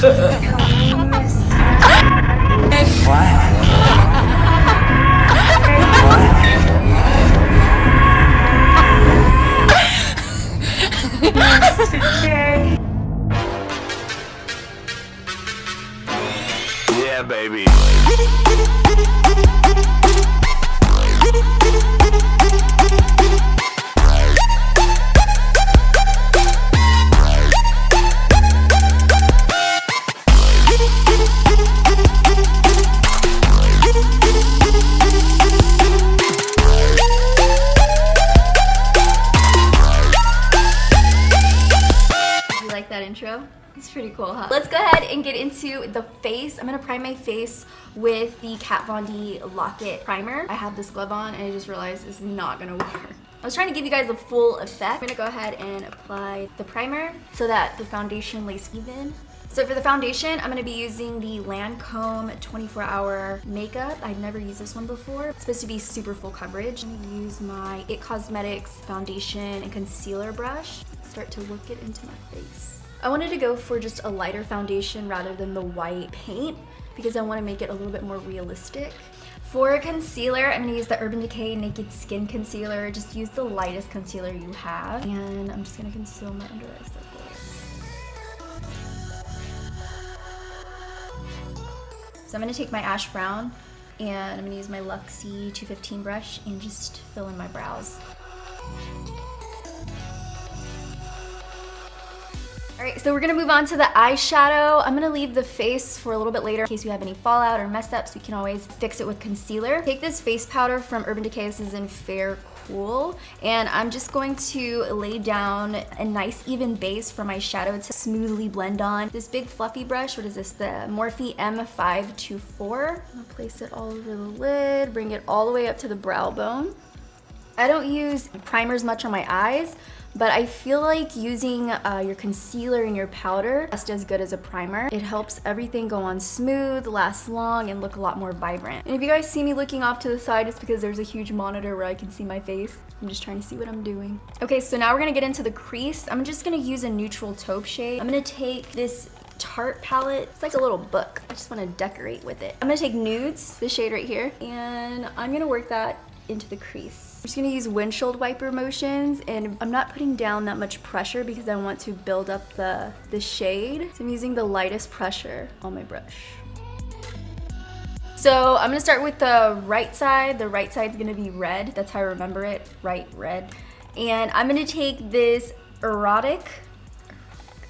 Yeah, baby. Intro. It's pretty cool, huh? Let's go ahead and get into the face. I'm gonna prime my face with the Kat Von D Lock-It primer. I have this glove on and I just realized it's not gonna work. I was trying to give you guys a full effect. I'm gonna go ahead and apply the primer so that the foundation lays even. So for the foundation, I'm gonna be using the Lancome 24-hour makeup. I've never used this one before. It's supposed to be super full coverage. I'm gonna use my It Cosmetics foundation and concealer brush. Start to work it into my face. I wanted to go for just a lighter foundation rather than the white paint because I want to make it a little bit more realistic. For concealer, I'm going to use the Urban Decay Naked Skin Concealer. Just use the lightest concealer you have. And I'm just going to conceal my under eye circles. So I'm going to take my ash brown and I'm going to use my Luxie 215 brush and just fill in my brows. Alright, so we're gonna move on to the eyeshadow. I'm gonna leave the face for a little bit later in case we have any fallout or mess ups. We can always fix it with concealer. Take this face powder from Urban Decay. This is in Fair Cool. And I'm just going to lay down a nice even base for my shadow to smoothly blend on. This big fluffy brush, what is this? The Morphe M524. I'm gonna place it all over the lid, bring it all the way up to the brow bone. I don't use primers much on my eyes, but I feel like using your concealer and your powder just as good as a primer. It helps everything go on smooth, last long, and look a lot more vibrant. And if you guys see me looking off to the side, it's because there's a huge monitor where I can see my face. I'm just trying to see what I'm doing. Okay, so now we're gonna get into the crease. I'm just gonna use a neutral taupe shade. I'm gonna take this Tarte palette. It's like a little book. I just wanna decorate with it. I'm gonna take Nudes, this shade right here, and I'm gonna work that into the crease. I'm just gonna use windshield wiper motions, and I'm not putting down that much pressure because I want to build up the shade. So I'm using the lightest pressure on my brush. So I'm gonna start with the right side. The right side's gonna be red. That's how I remember it, right, red. And I'm gonna take this Erotic.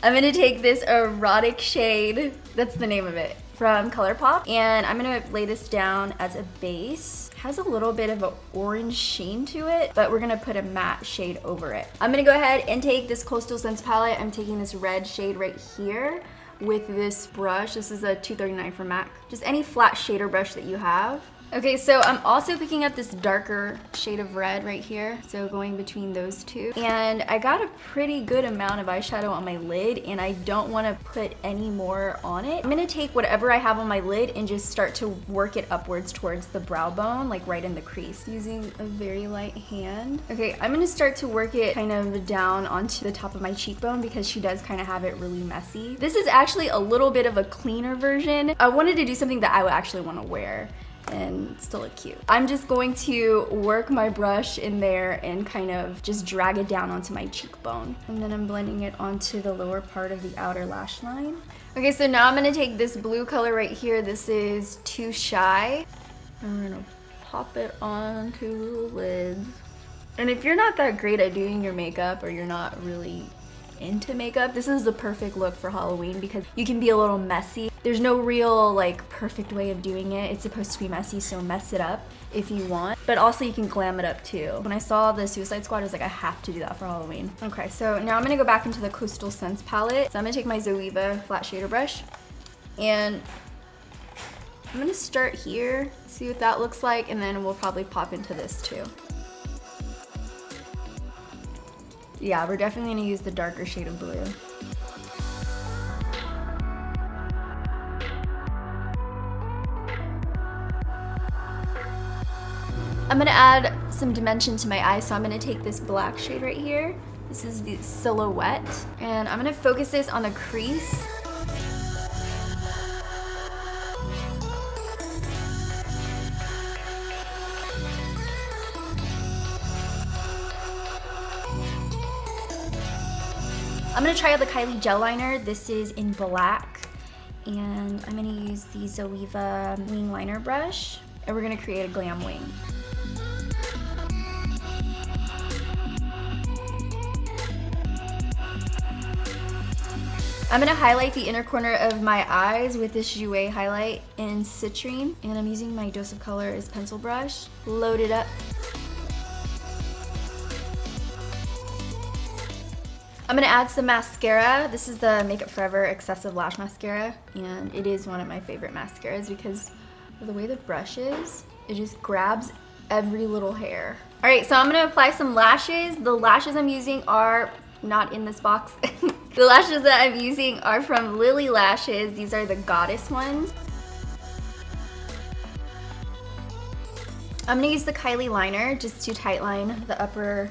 I'm gonna take this Erotic shade, that's the name of it, from ColourPop. And I'm gonna lay this down as a base. Has a little bit of an orange sheen to it, but we're gonna put a matte shade over it. I'm gonna go ahead and take this Coastal Scents palette. I'm taking this red shade right here with this brush. This is a 239 from MAC. Just any flat shader brush that you have. Okay, so I'm also picking up this darker shade of red right here. So going between those two. And I got a pretty good amount of eyeshadow on my lid and I don't wanna put any more on it. I'm gonna take whatever I have on my lid and just start to work it upwards towards the brow bone, like right in the crease, using a very light hand. Okay, I'm gonna start to work it kind of down onto the top of my cheekbone because she does kind of have it really messy. This is actually a little bit of a cleaner version. I wanted to do something that I would actually wanna wear and still look cute. I'm just going to work my brush in there and kind of just drag it down onto my cheekbone. And then I'm blending it onto the lower part of the outer lash line. Okay, so now I'm gonna take this blue color right here. This is Too Shy. I'm gonna pop it onto the lid. And if you're not that great at doing your makeup or you're not really into makeup, this is the perfect look for Halloween because you can be a little messy. There's no real like perfect way of doing it. It's supposed to be messy, so mess it up if you want. But also you can glam it up too. When I saw the Suicide Squad, I was like, I have to do that for Halloween. Okay, so now I'm gonna go back into the Coastal Scents palette. So I'm gonna take my Zoeva flat shader brush and I'm gonna start here, see what that looks like, and then we'll probably pop into this too. Yeah, we're definitely gonna use the darker shade of blue. I'm gonna add some dimension to my eyes, so I'm gonna take this black shade right here. This is the Silhouette, and I'm gonna focus this on the crease. I'm gonna try out the Kylie gel liner. This is in black. And I'm gonna use the Zoeva wing liner brush. And we're gonna create a glam wing. I'm gonna highlight the inner corner of my eyes with this Jouer Highlight in Citrine. And I'm using my Dose of Colors pencil brush. Load it up. I'm gonna add some mascara. This is the Makeup Forever Excessive Lash Mascara. And it is one of my favorite mascaras because of the way the brush is. It just grabs every little hair. All right, so I'm gonna apply some lashes. The lashes I'm using are not in this box. The lashes that I'm using are from Lilly Lashes. These are the Goddess ones. I'm gonna use the Kylie liner just to tightline the upper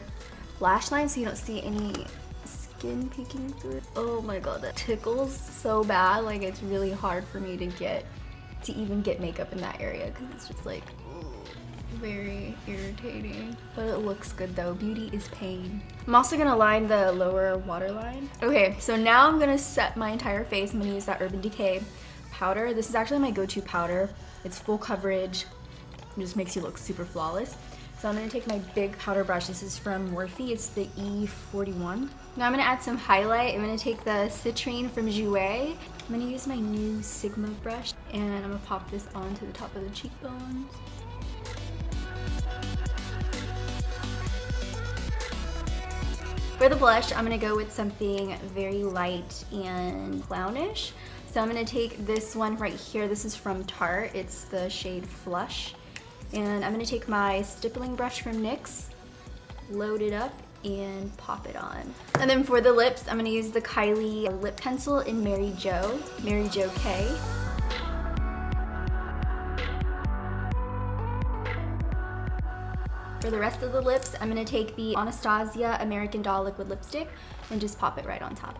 lash line so you don't see any skin peeking through. Oh my god, that tickles so bad. Like, it's really hard for me to even get makeup in that area because it's just like very irritating. But it looks good though. Beauty is pain. I'm also gonna line the lower waterline. Okay, so now I'm gonna set my entire face. I'm gonna use that Urban Decay powder. This is actually my go-to powder. It's full coverage. It just makes you look super flawless. So I'm gonna take my big powder brush. This is from Morphe. It's the E41. Now I'm gonna add some highlight. I'm gonna take the Citrine from Jouer. I'm gonna use my new Sigma brush and I'm gonna pop this onto the top of the cheekbones. For the blush, I'm gonna go with something very light and clownish. So I'm gonna take this one right here. This is from Tarte. It's the shade Flush. And I'm gonna take my stippling brush from NYX, load it up, and pop it on. And then for the lips, I'm gonna use the Kylie lip pencil in Mary Jo K. For the rest of the lips, I'm gonna take the Anastasia American Doll liquid lipstick and just pop it right on top.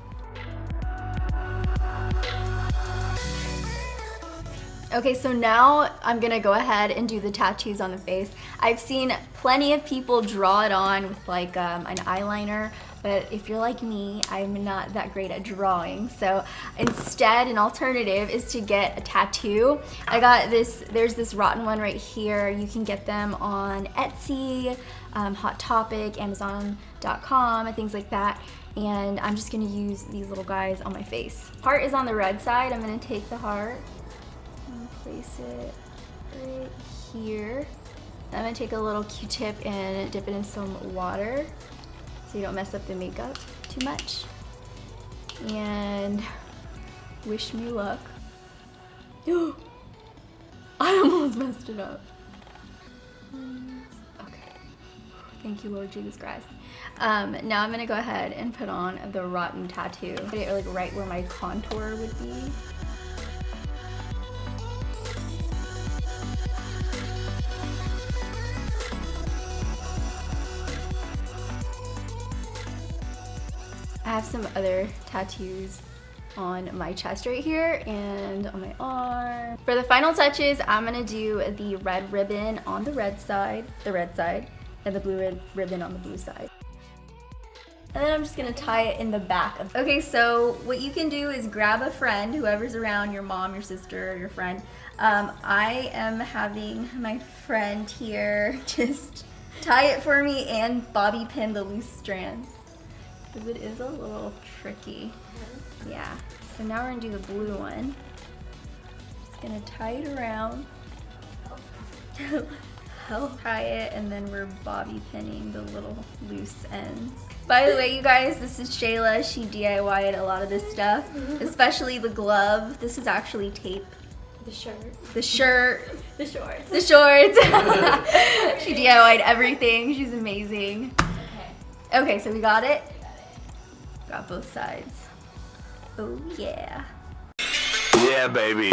Okay, so now I'm gonna go ahead and do the tattoos on the face. I've seen plenty of people draw it on with like an eyeliner, but if you're like me, I'm not that great at drawing. So instead, an alternative is to get a tattoo. I got this, there's this rotten one right here. You can get them on Etsy, Hot Topic, Amazon.com, and things like that. And I'm just gonna use these little guys on my face. Heart is on the red side. I'm gonna take the heart and place it right here. I'm gonna take a little Q-tip and dip it in some water so you don't mess up the makeup too much. And wish me luck. I almost messed it up. Okay. Thank you, Lord Jesus Christ. Now I'm gonna go ahead and put on the rotten tattoo. Put it like right where my contour would be. I have some other tattoos on my chest right here and on my arm. For the final touches, I'm gonna do the red ribbon on the red side, and the blue ribbon on the blue side. And then I'm just gonna tie it in the back. Okay, so what you can do is grab a friend, whoever's around, your mom, your sister, your friend. I am having my friend here just tie it for me and bobby pin the loose strands. Because it is a little tricky. Yeah. So now we're gonna do the blue one. Just gonna tie it around. Help tie it, and then we're bobby pinning the little loose ends. By the way, you guys, this is Shayla. She DIY'd a lot of this stuff, especially the glove. This is actually tape. The shirt. The shirt. The shorts. The shorts. She DIY'd everything. She's amazing. Okay, so we got it. Got both sides. Oh yeah. Yeah, baby.